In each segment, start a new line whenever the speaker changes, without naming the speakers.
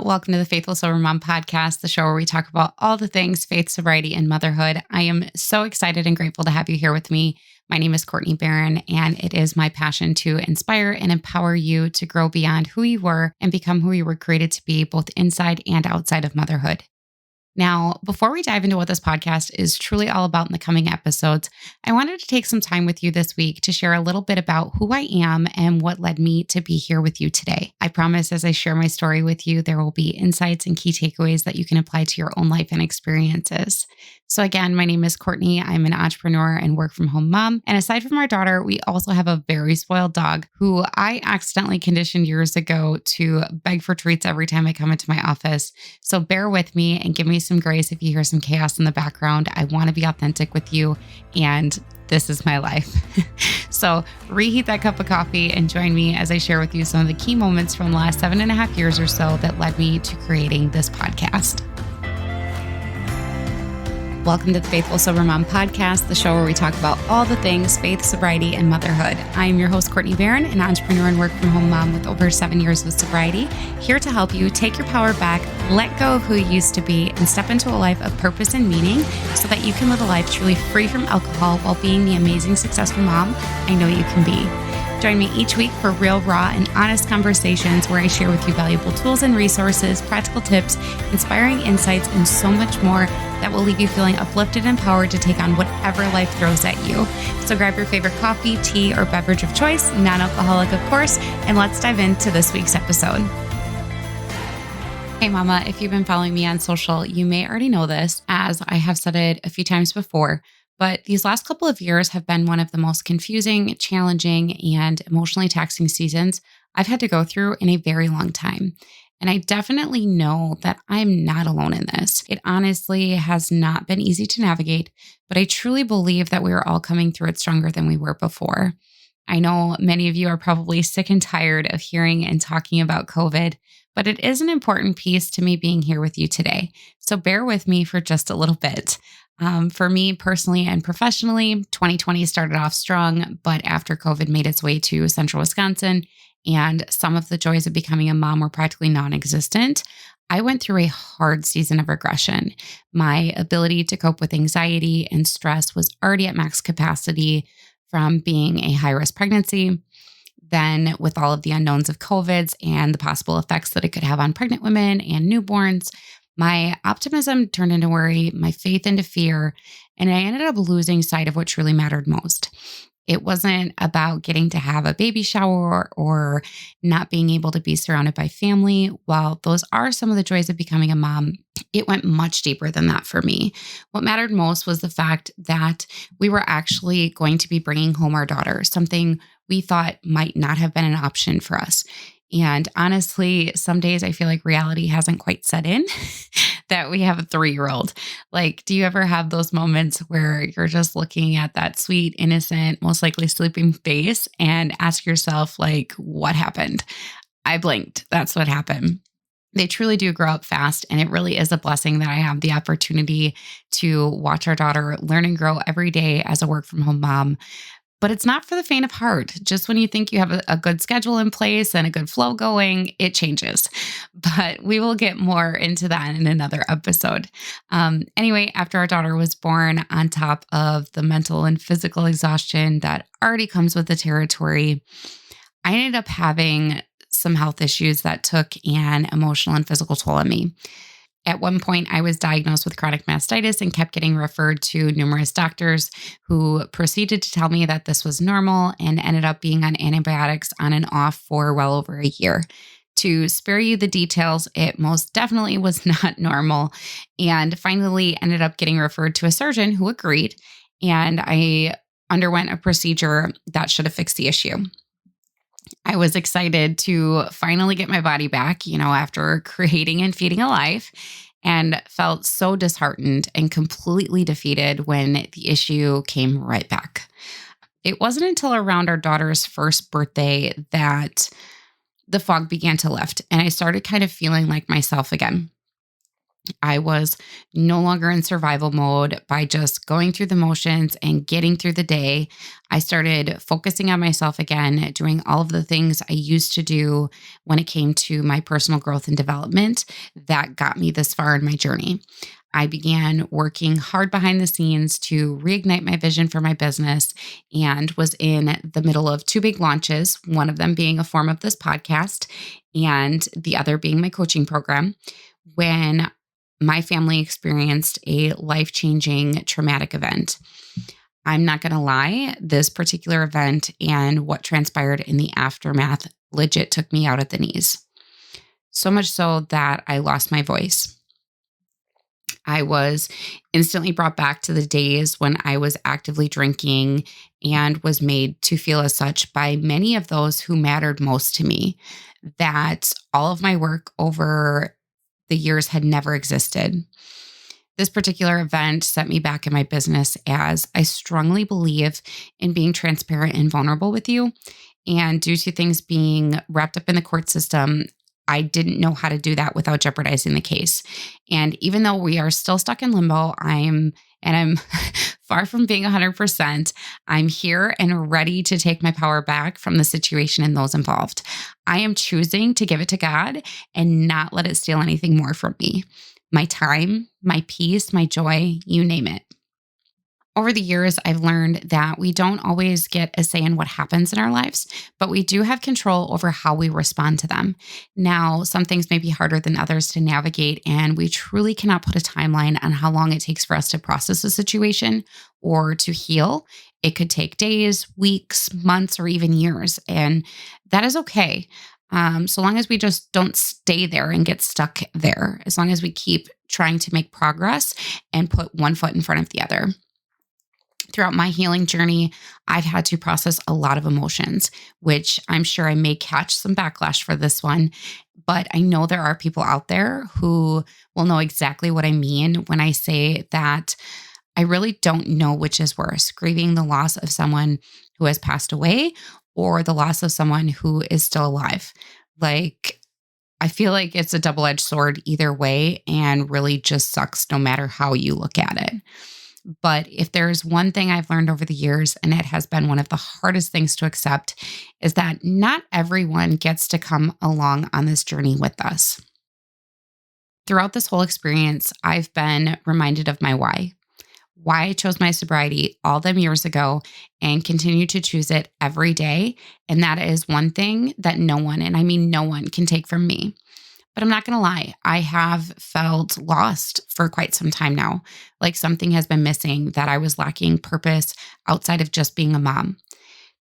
Welcome to the Faithful Sober Mom podcast, the show where we talk about all the things faith, sobriety, and motherhood. I am so excited and grateful to have you here with me. My name is Courtney Barron, and it is my passion to inspire and empower you to grow beyond who you were and become who you were created to be, both inside and outside of motherhood. Now, before we dive into what this podcast is truly all about in the coming episodes, I wanted to take some time with you this week to share a little bit about who I am and what led me to be here with you today. I promise as I share my story with you, there will be insights and key takeaways that you can apply to your own life and experiences. So again, my name is Courtney. I'm an entrepreneur and work from home mom. And aside from our daughter, we also have a very spoiled dog who I accidentally conditioned years ago to beg for treats every time I come into my office. So bear with me and give me some grace if you hear some chaos in the background. I want to be authentic with you, and this is my life. So reheat that cup of coffee and join me as I share with you some of the key moments from the last 7.5 years or so that led me to creating this podcast. Welcome to the Faithful Sober Mom podcast, the show where we talk about all the things faith, sobriety, and motherhood. I am your host, Courtney Barron, an entrepreneur and work from home mom with over 7 years of sobriety, here to help you take your power back, let go of who you used to be, and step into a life of purpose and meaning so that you can live a life truly free from alcohol while being the amazing, successful mom I know you can be. Join me each week for real, raw, and honest conversations where I share with you valuable tools and resources, practical tips, inspiring insights, and so much more that will leave you feeling uplifted and empowered to take on whatever life throws at you. So grab your favorite coffee, tea, or beverage of choice, non-alcoholic of course, and let's dive into this week's episode. Hey mama, if you've been following me on social, you may already know this, as I have said it a few times before. But these last couple of years have been one of the most confusing, challenging, and emotionally taxing seasons I've had to go through in a very long time. And I definitely know that I'm not alone in this. It honestly has not been easy to navigate, but I truly believe that we are all coming through it stronger than we were before. I know many of you are probably sick and tired of hearing and talking about COVID, but it is an important piece to me being here with you today. So bear with me for just a little bit. For me personally and professionally, 2020 started off strong, but after COVID made its way to central Wisconsin and some of the joys of becoming a mom were practically non-existent, I went through a hard season of regression. My ability to cope with anxiety and stress was already at max capacity from being a high-risk pregnancy. Then with all of the unknowns of COVID and the possible effects that it could have on pregnant women and newborns, my optimism turned into worry, my faith into fear, and I ended up losing sight of what truly mattered most. It wasn't about getting to have a baby shower or not being able to be surrounded by family. While those are some of the joys of becoming a mom, it went much deeper than that for me. What mattered most was the fact that we were actually going to be bringing home our daughter, something we thought might not have been an option for us. And honestly, some days I feel like reality hasn't quite set in that we have a 3-year-old. Like, do you ever have those moments where you're just looking at that sweet, innocent, most likely sleeping face and ask yourself, like, what happened? I blinked. That's what happened. They truly do grow up fast, and it really is a blessing that I have the opportunity to watch our daughter learn and grow every day as a work from home mom. But it's not for the faint of heart. Just when you think you have a good schedule in place and a good flow going, it changes. But we will get more into that in another episode. Anyway, after our daughter was born, on top of the mental and physical exhaustion that already comes with the territory, I ended up having some health issues that took an emotional and physical toll on me. At one point, I was diagnosed with chronic mastitis and kept getting referred to numerous doctors who proceeded to tell me that this was normal and ended up being on antibiotics on and off for well over a year. To spare you the details, it most definitely was not normal, and finally ended up getting referred to a surgeon who agreed, and I underwent a procedure that should have fixed the issue. I was excited to finally get my body back, after creating and feeding a life, and felt so disheartened and completely defeated when the issue came right back. It wasn't until around our daughter's first birthday that the fog began to lift, and I started kind of feeling like myself again. I was no longer in survival mode by just going through the motions and getting through the day. I started focusing on myself again, doing all of the things I used to do when it came to my personal growth and development that got me this far in my journey. I began working hard behind the scenes to reignite my vision for my business and was in the middle of two big launches, one of them being a form of this podcast and the other being my coaching program, when my family experienced a life changing traumatic event. I'm not going to lie, this particular event and what transpired in the aftermath legit took me out at the knees. So much so that I lost my voice. I was instantly brought back to the days when I was actively drinking and was made to feel as such by many of those who mattered most to me, that all of my work over the years had never existed. This particular event set me back in my business, as I strongly believe in being transparent and vulnerable with you. And due to things being wrapped up in the court system, I didn't know how to do that without jeopardizing the case. And even though we are still stuck in limbo, I'm far from being 100%. I'm here and ready to take my power back from the situation and those involved. I am choosing to give it to God and not let it steal anything more from me. My time, my peace, my joy, you name it. Over the years, I've learned that we don't always get a say in what happens in our lives, but we do have control over how we respond to them. Now, some things may be harder than others to navigate, and we truly cannot put a timeline on how long it takes for us to process a situation or to heal. It could take days, weeks, months, or even years, and that is okay. So long as we just don't stay there and get stuck there, as long as we keep trying to make progress and put one foot in front of the other. Throughout my healing journey, I've had to process a lot of emotions, which I'm sure I may catch some backlash for this one. But I know there are people out there who will know exactly what I mean when I say that I really don't know which is worse, grieving the loss of someone who has passed away or the loss of someone who is still alive. Like, I feel like it's a double-edged sword either way and really just sucks no matter how you look at it. But if there's one thing I've learned over the years, and it has been one of the hardest things to accept, is that not everyone gets to come along on this journey with us. Throughout this whole experience, I've been reminded of my why I chose my sobriety all them years ago and continue to choose it every day. And that is one thing that no one, and I mean no one, can take from me. But I'm not going to lie, I have felt lost for quite some time now. Like something has been missing, that I was lacking purpose outside of just being a mom.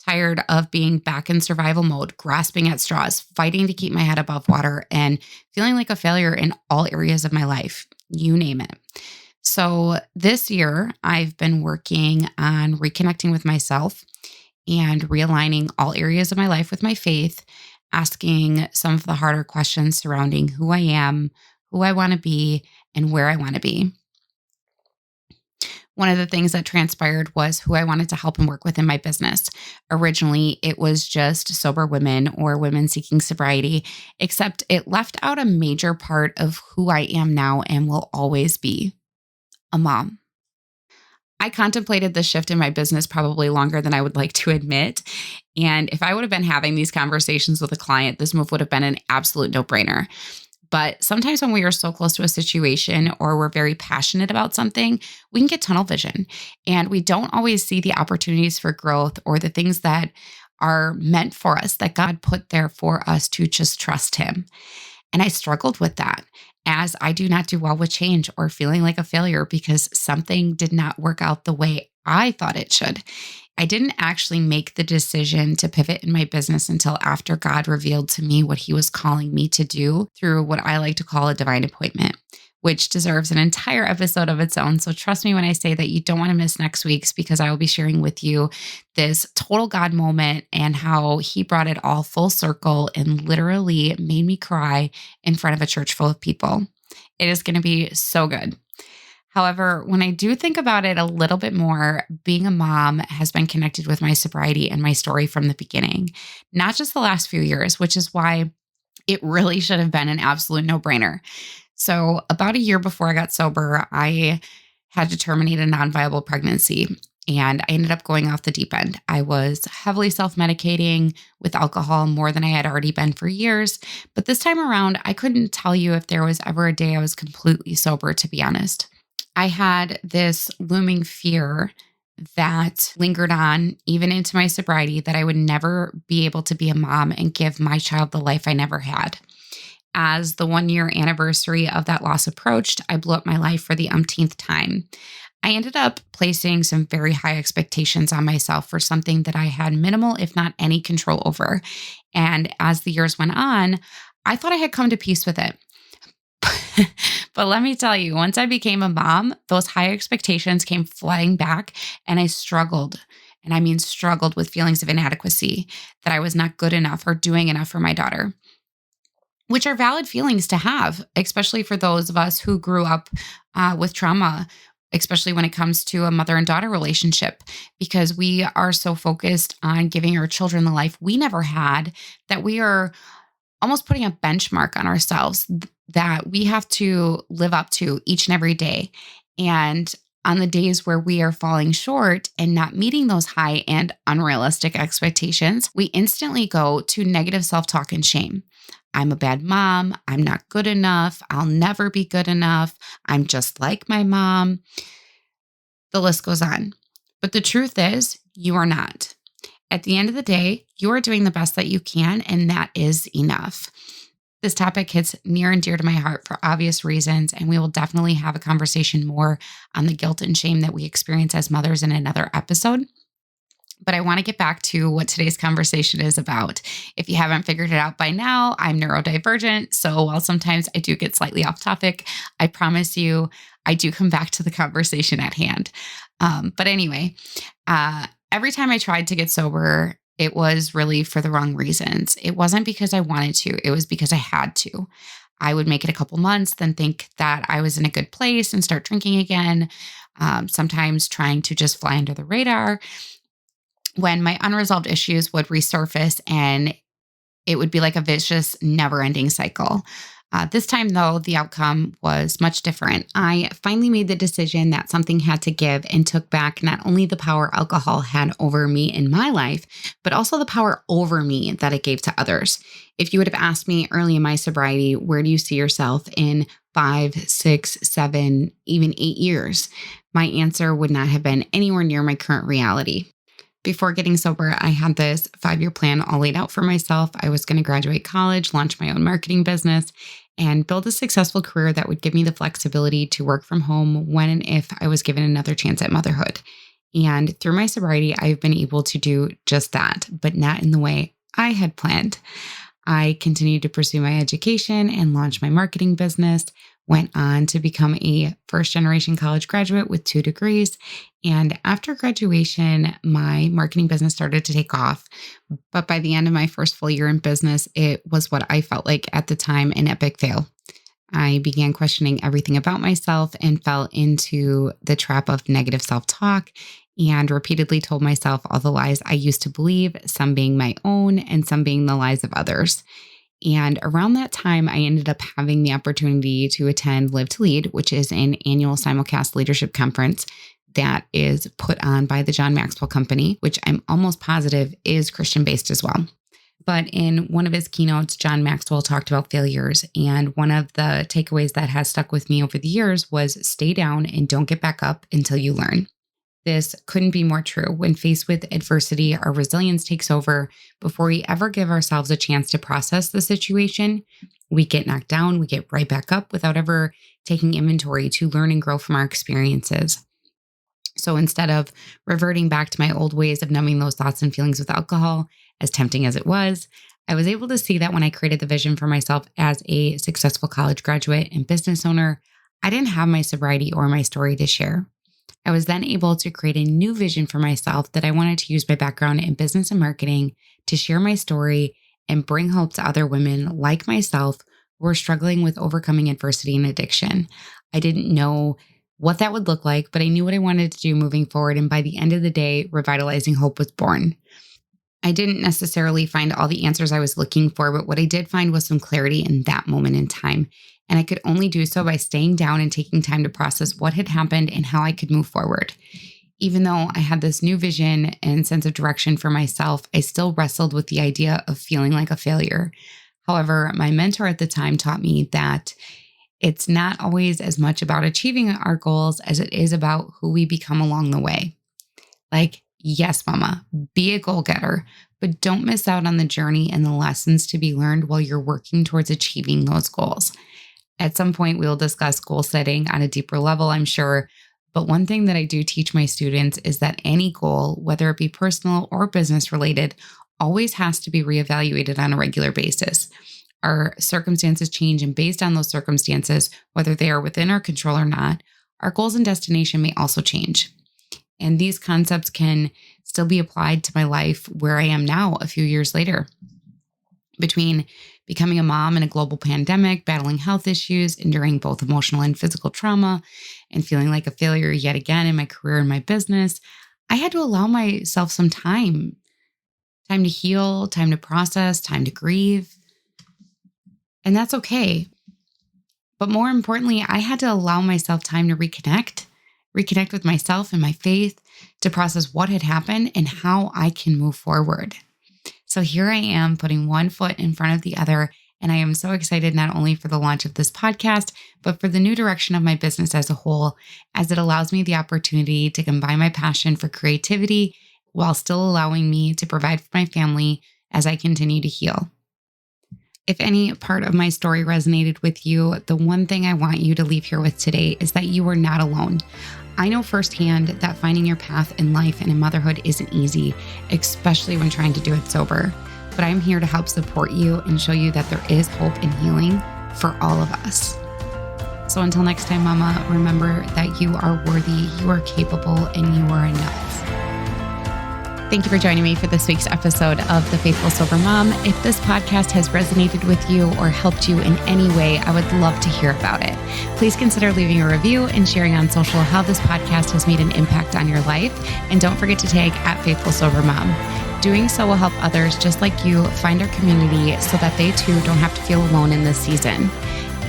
Tired of being back in survival mode, grasping at straws, fighting to keep my head above water, and feeling like a failure in all areas of my life, you name it. So this year, I've been working on reconnecting with myself and realigning all areas of my life with my faith, asking some of the harder questions surrounding who I am, who I want to be, and where I want to be. One of the things that transpired was who I wanted to help and work with in my business. Originally, it was just sober women or women seeking sobriety, except it left out a major part of who I am now and will always be: a mom. I contemplated the shift in my business probably longer than I would like to admit. And if I would have been having these conversations with a client, this move would have been an absolute no-brainer. But sometimes when we are so close to a situation or we're very passionate about something, we can get tunnel vision, and we don't always see the opportunities for growth or the things that are meant for us, that God put there for us to just trust Him. And I struggled with that, as I do not do well with change or feeling like a failure because something did not work out the way I thought it should. I didn't actually make the decision to pivot in my business until after God revealed to me what He was calling me to do through what I like to call a divine appointment, which deserves an entire episode of its own. So trust me when I say that you don't want to miss next week's, because I will be sharing with you this total God moment and how He brought it all full circle and literally made me cry in front of a church full of people. It is going to be so good. However, when I do think about it a little bit more, being a mom has been connected with my sobriety and my story from the beginning, not just the last few years, which is why it really should have been an absolute no-brainer. So, about a year before I got sober, I had to terminate a non viable pregnancy. And I ended up going off the deep end. I was heavily self medicating with alcohol more than I had already been for years. But this time around, I couldn't tell you if there was ever a day I was completely sober, to be honest. I had this looming fear that lingered on even into my sobriety that I would never be able to be a mom and give my child the life I never had. As the 1 year anniversary of that loss approached, I blew up my life for the umpteenth time. I ended up placing some very high expectations on myself for something that I had minimal, if not any, control over. And as the years went on, I thought I had come to peace with it. But let me tell you, once I became a mom, those high expectations came flooding back, and I struggled. And I mean, struggled with feelings of inadequacy, that I was not good enough or doing enough for my daughter, which are valid feelings to have, especially for those of us who grew up with trauma, especially when it comes to a mother and daughter relationship, because we are so focused on giving our children the life we never had that we are almost putting a benchmark on ourselves that we have to live up to each and every day. And on the days where we are falling short and not meeting those high and unrealistic expectations, we instantly go to negative self-talk and shame. I'm a bad mom. I'm not good enough. I'll never be good enough. I'm just like my mom. The list goes on. But the truth is, you are not. At the end of the day, you are doing the best that you can, and that is enough. This topic hits near and dear to my heart for obvious reasons, and we will definitely have a conversation more on the guilt and shame that we experience as mothers in another episode. But I want to get back to what today's conversation is about. If you haven't figured it out by now, I'm neurodivergent. So while sometimes I do get slightly off topic, I promise you I do come back to the conversation at hand. But anyway, every time I tried to get sober, it was really for the wrong reasons. It wasn't because I wanted to. It was because I had to. I would make it a couple months, then think that I was in a good place and start drinking again, sometimes trying to just fly under the radar, when my unresolved issues would resurface and it would be like a vicious, never-ending cycle. This time, though, the outcome was much different. I finally made the decision that something had to give and took back not only the power alcohol had over me in my life, but also the power over me that it gave to others. If you would have asked me early in my sobriety, where do you see yourself in 5, 6, 7, even 8 years? My answer would not have been anywhere near my current reality. Before getting sober, I had this 5-year plan all laid out for myself. I was going to graduate college, launch my own marketing business, and build a successful career that would give me the flexibility to work from home when and if I was given another chance at motherhood. And through my sobriety, I've been able to do just that, but not in the way I had planned. I continued to pursue my education and launch my marketing business, went on to become a first-generation college graduate with 2 degrees. And after graduation, my marketing business started to take off. But by the end of my first full year in business, it was what I felt like at the time an epic fail. I began questioning everything about myself and fell into the trap of negative self-talk and repeatedly told myself all the lies I used to believe, some being my own and some being the lies of others. And around that time, I ended up having the opportunity to attend Live to Lead, which is an annual simulcast leadership conference that is put on by the John Maxwell Company, which I'm almost positive is Christian-based as well. But in one of his keynotes, John Maxwell talked about failures. And one of the takeaways that has stuck with me over the years was stay down and don't get back up until you learn. This couldn't be more true. When faced with adversity, our resilience takes over. Before we ever give ourselves a chance to process the situation, we get knocked down, we get right back up without ever taking inventory to learn and grow from our experiences. So instead of reverting back to my old ways of numbing those thoughts and feelings with alcohol, as tempting as it was, I was able to see that when I created the vision for myself as a successful college graduate and business owner, I didn't have my sobriety or my story to share. I was then able to create a new vision for myself that I wanted to use my background in business and marketing to share my story and bring hope to other women like myself who are struggling with overcoming adversity and addiction. I didn't know what that would look like, but I knew what I wanted to do moving forward. And by the end of the day, Revitalizing Hope was born. I didn't necessarily find all the answers I was looking for, but what I did find was some clarity in that moment in time. And I could only do so by staying down and taking time to process what had happened and how I could move forward. Even though I had this new vision and sense of direction for myself, I still wrestled with the idea of feeling like a failure. However, my mentor at the time taught me that it's not always as much about achieving our goals as it is about who we become along the way. Like, yes, mama, be a goal getter, but don't miss out on the journey and the lessons to be learned while you're working towards achieving those goals. At some point, we'll discuss goal setting on a deeper level, I'm sure. But one thing that I do teach my students is that any goal, whether it be personal or business related, always has to be reevaluated on a regular basis. Our circumstances change, and based on those circumstances, whether they are within our control or not, our goals and destination may also change. And these concepts can still be applied to my life where I am now a few years later. Between becoming a mom in a global pandemic, battling health issues, enduring both emotional and physical trauma, and feeling like a failure yet again in my career and my business, I had to allow myself some time to heal, time to process, time to grieve. And that's okay. But more importantly, I had to allow myself time to reconnect with myself and my faith, to process what had happened and how I can move forward. So here I am putting one foot in front of the other, and I am so excited not only for the launch of this podcast, but for the new direction of my business as a whole, as it allows me the opportunity to combine my passion for creativity while still allowing me to provide for my family as I continue to heal. If any part of my story resonated with you, the one thing I want you to leave here with today is that you are not alone. I know firsthand that finding your path in life and in motherhood isn't easy, especially when trying to do it sober. But I'm here to help support you and show you that there is hope and healing for all of us. So until next time, mama, remember that you are worthy, you are capable, and you are enough. Thank you for joining me for this week's episode of The Faithful Sober Mom. If this podcast has resonated with you or helped you in any way, I would love to hear about it. Please consider leaving a review and sharing on social how this podcast has made an impact on your life. And don't forget to tag @FaithfulSoberMom. Doing so will help others just like you find our community so that they too don't have to feel alone in this season.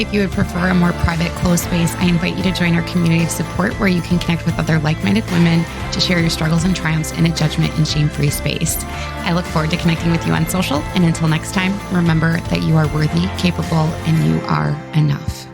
If you would prefer a more private, closed space, I invite you to join our community of support where you can connect with other like-minded women to share your struggles and triumphs in a judgment and shame-free space. I look forward to connecting with you on social, and until next time, remember that you are worthy, capable, and you are enough.